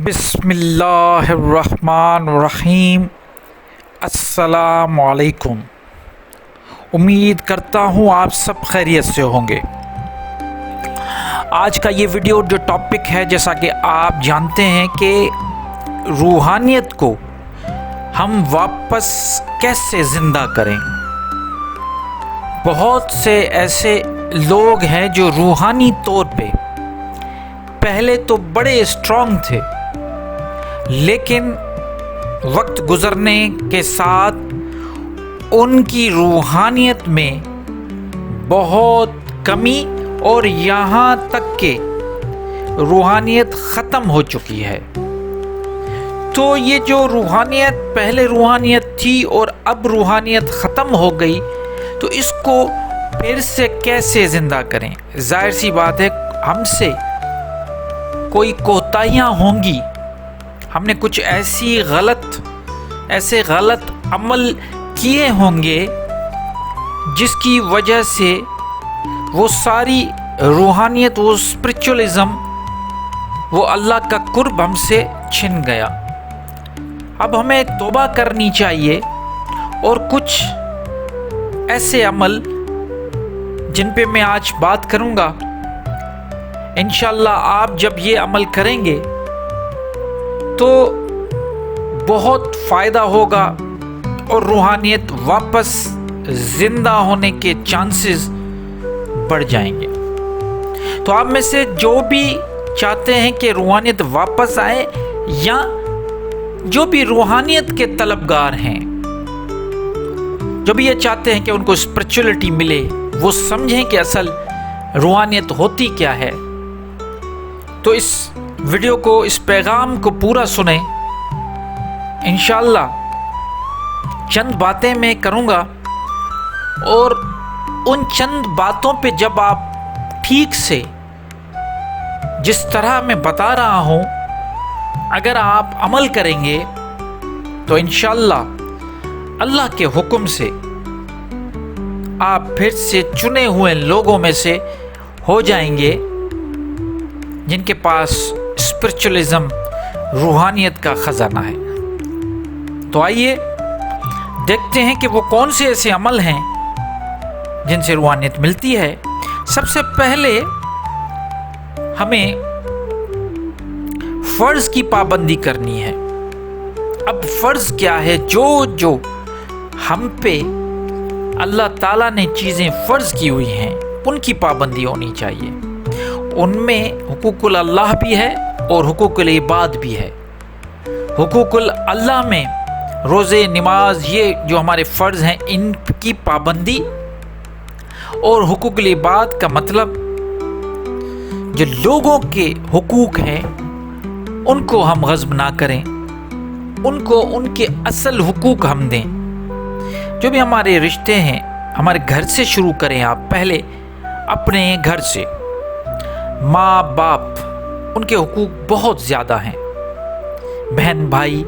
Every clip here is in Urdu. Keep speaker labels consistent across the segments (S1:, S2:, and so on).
S1: بسم اللہ الرحمن الرحیم۔ السلام علیکم۔ امید کرتا ہوں آپ سب خیریت سے ہوں گے۔ آج کا یہ ویڈیو جو ٹاپک ہے، جیسا کہ آپ جانتے ہیں کہ روحانیت کو ہم واپس کیسے زندہ کریں۔ بہت سے ایسے لوگ ہیں جو روحانی طور پہ پہلے تو بڑے اسٹرانگ تھے، لیکن وقت گزرنے کے ساتھ ان کی روحانیت میں بہت کمی اور یہاں تک کہ روحانیت ختم ہو چکی ہے۔ تو یہ جو روحانیت پہلے روحانیت تھی اور اب روحانیت ختم ہو گئی، تو اس کو پھر سے کیسے زندہ کریں؟ ظاہر سی بات ہے ہم سے کوئی کوتاہیاں ہوں گی، ہم نے کچھ ایسے غلط عمل کیے ہوں گے جس کی وجہ سے وہ ساری روحانیت، وہ اسپرچولزم، وہ اللہ کا قرب ہم سے چھن گیا۔ اب ہمیں توبہ کرنی چاہیے اور کچھ ایسے عمل جن پہ میں آج بات کروں گا، انشاءاللہ آپ جب یہ عمل کریں گے تو بہت فائدہ ہوگا اور روحانیت واپس زندہ ہونے کے چانسز بڑھ جائیں گے۔ تو آپ میں سے جو بھی چاہتے ہیں کہ روحانیت واپس آئے، یا جو بھی روحانیت کے طلبگار ہیں، جو بھی یہ چاہتے ہیں کہ ان کو اسپرچولیٹی ملے، وہ سمجھیں کہ اصل روحانیت ہوتی کیا ہے، تو اس ویڈیو کو، اس پیغام کو پورا سنیں۔ انشاءاللہ چند باتیں میں کروں گا، اور ان چند باتوں پہ جب آپ ٹھیک سے جس طرح میں بتا رہا ہوں اگر آپ عمل کریں گے تو انشاءاللہ اللہ کے حکم سے آپ پھر سے چنے ہوئے لوگوں میں سے ہو جائیں گے جن کے پاس اسپرچولزم، روحانیت کا خزانہ ہے۔ تو آئیے دیکھتے ہیں کہ وہ کون سے ایسے عمل ہیں جن سے روحانیت ملتی ہے۔ سب سے پہلے ہمیں فرض کی پابندی کرنی ہے۔ اب فرض کیا ہے؟ جو ہم پہ اللہ تعالیٰ نے چیزیں فرض کی ہوئی ہیں ان کی پابندی ہونی چاہیے۔ ان میں حقوق اللہ بھی ہے اور حقوق العباد بھی ہے۔ حقوق اللہ میں روزے، نماز، یہ جو ہمارے فرض ہیں ان کی پابندی، اور حقوق العباد کا مطلب جو لوگوں کے حقوق ہیں ان کو ہم غصب نہ کریں، ان کو ان کے اصل حقوق ہم دیں۔ جو بھی ہمارے رشتے ہیں، ہمارے گھر سے شروع کریں آپ، پہلے اپنے گھر سے۔ ماں باپ، ان کے حقوق بہت زیادہ ہیں، بہن بھائی،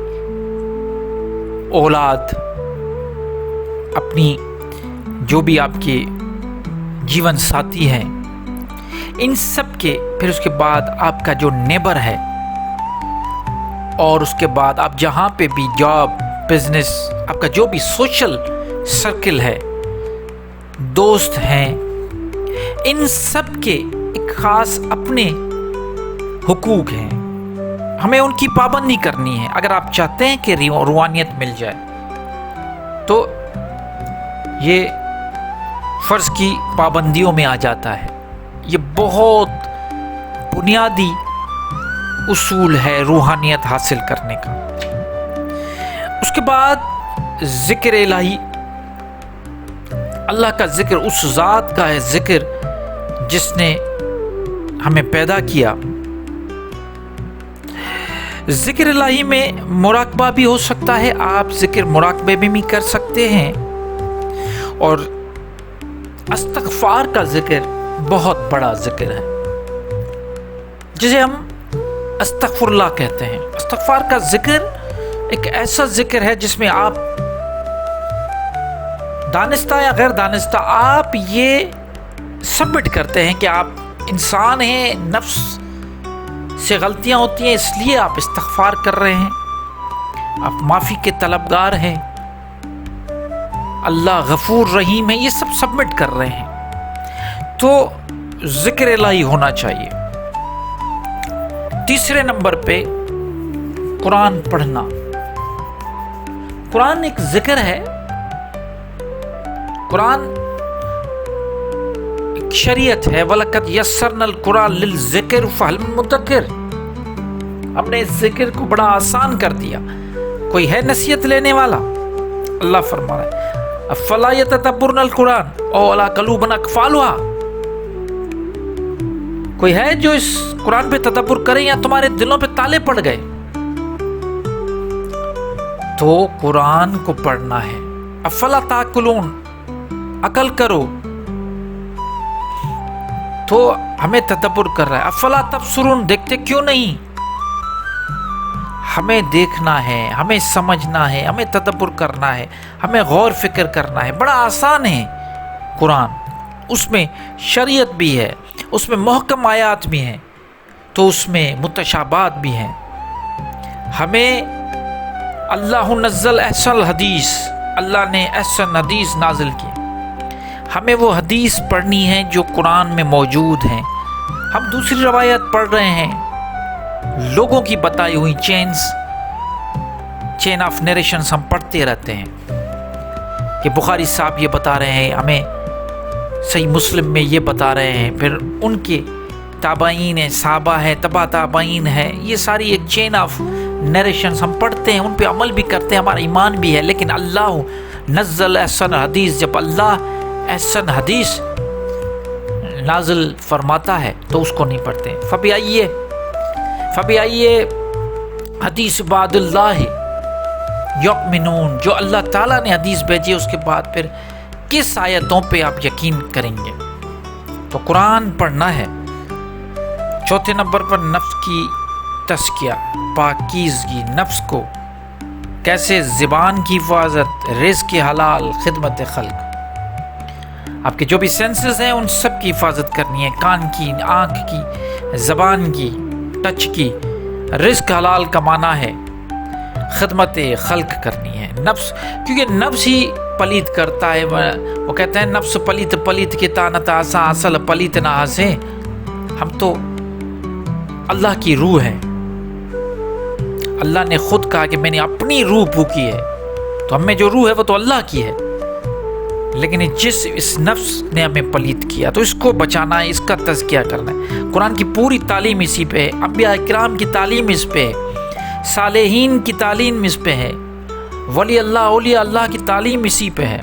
S1: اولاد، اپنی جو بھی آپ کے جیون ساتھی ہیں، ان سب کے، پھر اس کے بعد آپ کا جو نیبر ہے، اور اس کے بعد آپ جہاں پہ بھی جاب، بزنس، آپ کا جو بھی سوشل سرکل ہے، دوست ہیں، ان سب کے ایک خاص اپنے حقوق ہیں، ہمیں ان کی پابندی کرنی ہے اگر آپ چاہتے ہیں کہ روحانیت مل جائے۔ تو یہ فرض کی پابندیوں میں آ جاتا ہے۔ یہ بہت بنیادی اصول ہے روحانیت حاصل کرنے کا۔ اس کے بعد ذکر الہی، اللہ کا ذکر، اس ذات کا ہے ذکر جس نے ہمیں پیدا کیا۔ ذکر الہی میں مراقبہ بھی ہو سکتا ہے، آپ ذکر مراقبے میں بھی کر سکتے ہیں، اور استغفار کا ذکر بہت بڑا ذکر ہے جسے ہم استغفر اللہ کہتے ہیں۔ استغفار کا ذکر ایک ایسا ذکر ہے جس میں آپ دانستہ یا غیر دانستہ آپ یہ سبمٹ کرتے ہیں کہ آپ انسان ہیں، نفس سے غلطیاں ہوتی ہیں اس لیے آپ استغفار کر رہے ہیں، آپ معافی کے طلبگار ہیں، اللہ غفور رحیم ہے، یہ سب سبمٹ کر رہے ہیں، تو ذکر الہی ہونا چاہیے۔ تیسرے نمبر پہ قرآن پڑھنا۔ قرآن ایک ذکر ہے، قرآن ایک شریعت ہے۔ وَلَقَدْ يَسَّرْنَا الْقُرْآنَ لِلذِّكْرِ فَهَلْ مِن مُدَّكِرٍ، ہم نے اس ذکر کو بڑا آسان کر دیا، کوئی ہے نصیحت لینے والا؟ اللہ فرما رہا ہے افلا يتدبرون القرآن او علی قلوب اقفالها، کوئی ہے جو اس قرآن پہ تدبر کرے یا تمہارے دلوں پہ تالے پڑ گئے؟ تو قرآن کو پڑھنا ہے۔ افلا تعقلون، عقل کرو، تو ہمیں تدبر کر رہا ہے۔ افلا تبصرون، دیکھتے کیوں نہیں؟ ہمیں دیکھنا ہے، ہمیں سمجھنا ہے، ہمیں تدبر کرنا ہے، ہمیں غور فکر کرنا ہے۔ بڑا آسان ہے قرآن، اس میں شریعت بھی ہے، اس میں محکم آیات بھی ہیں، تو اس میں متشابہات بھی ہیں۔ ہمیں اللہ نزل احسن الحدیث، اللہ نے احسن حدیث نازل کی، ہمیں وہ حدیث پڑھنی ہے جو قرآن میں موجود ہیں۔ ہم دوسری روایت پڑھ رہے ہیں، لوگوں کی بتائی ہوئی چین آف نیریشنز ہم پڑھتے رہتے ہیں کہ بخاری صاحب یہ بتا رہے ہیں، ہمیں صحیح مسلم میں یہ بتا رہے ہیں، پھر ان کے تابعین ہیں، صحابہ ہے، تبع تابعین ہے، یہ ساری ایک چین آف نیریشنز ہم پڑھتے ہیں، ان پہ عمل بھی کرتے ہیں، ہمارا ایمان بھی ہے۔ لیکن اللہ نزل احسن حدیث، جب اللہ احسن حدیث نازل فرماتا ہے تو اس کو نہیں پڑھتے۔ فبی آئیے حدیث بعد اللہ یؤمنون، جو اللہ تعالیٰ نے حدیث بھیجی اس کے بعد پھر کس آیتوں پہ آپ یقین کریں گے؟ تو قرآن پڑھنا ہے۔ چوتھے نمبر پر نفس کی تزکیہ، پاکیزگی، نفس کو کیسے، زبان کی حفاظت، رزق حلال، خدمت خلق، آپ کے جو بھی سینسز ہیں ان سب کی حفاظت کرنی ہے، کان کی، آنکھ کی، زبان کی، ٹچ کی۔ رزق حلال کمانا ہے، خدمت خلق کرنی ہے۔ نفس، کیونکہ نفس ہی پلیت کرتا ہے، وہ کہتے ہیں نفس پلیت پلیت کے تانت آسا، اصل پلیت نہ ہنسے۔ ہم تو اللہ کی روح ہے، اللہ نے خود کہا کہ میں نے اپنی روح پھونکی ہے، تو ہم میں جو روح ہے وہ تو اللہ کی ہے، لیکن اس نفس نے ہمیں پلیت کیا، تو اس کو بچانا ہے، اس کا تزکیہ کرنا ہے۔ قرآن کی پوری تعلیم اسی پہ ہے، انبیاء کرام کی تعلیم اس پہ ہے، صالحین کی تعلیم اس پہ ہے، ولی اللہ، اولیاء اللہ کی تعلیم اسی پہ ہے۔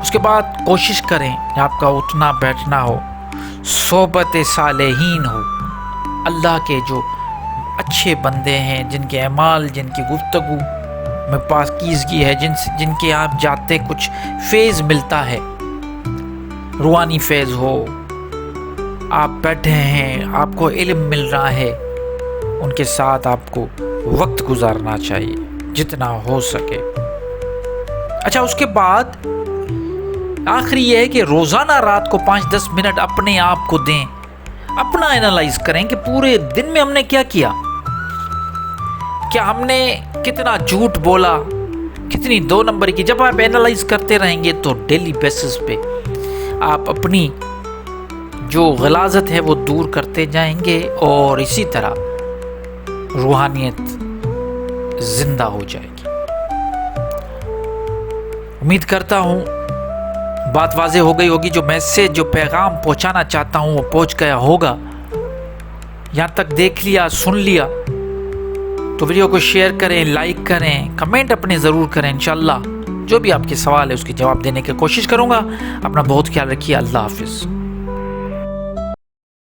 S1: اس کے بعد کوشش کریں کہ آپ کا اٹھنا بیٹھنا ہو، صحبت صالحین ہو، اللہ کے جو اچھے بندے ہیں، جن کے اعمال، جن کی گفتگو میں پاکیزگی ہے، جن کے آپ جاتے کچھ فیض ملتا ہے، روحانی فیض ہو، آپ بیٹھے ہیں، آپ کو علم مل رہا ہے، ان کے ساتھ آپ کو وقت گزارنا چاہیے جتنا ہو سکے۔ اچھا، اس کے بعد آخری یہ ہے کہ روزانہ رات کو 5-10 منٹ اپنے آپ کو دیں، اپنا اینالائز کریں کہ پورے دن میں ہم نے کیا کیا، کیا ہم نے کتنا جھوٹ بولا، کتنی 2 نمبر کی۔ جب آپ اینالائز کرتے رہیں گے تو ڈیلی بیسس پہ آپ اپنی جو غلاظت ہے وہ دور کرتے جائیں گے، اور اسی طرح روحانیت زندہ ہو جائے گی۔ امید کرتا ہوں بات واضح ہو گئی ہوگی، جو میسیج، جو پیغام پہنچانا چاہتا ہوں وہ پہنچ گیا ہوگا۔ یہاں تک دیکھ لیا، سن لیا تو ویڈیو کو شیئر کریں، لائک کریں، کمنٹ اپنے ضرور کریں۔ انشاءاللہ جو بھی آپ کے سوال ہے اس کے جواب دینے کی کوشش کروں گا۔ اپنا بہت خیال رکھیے، اللہ حافظ۔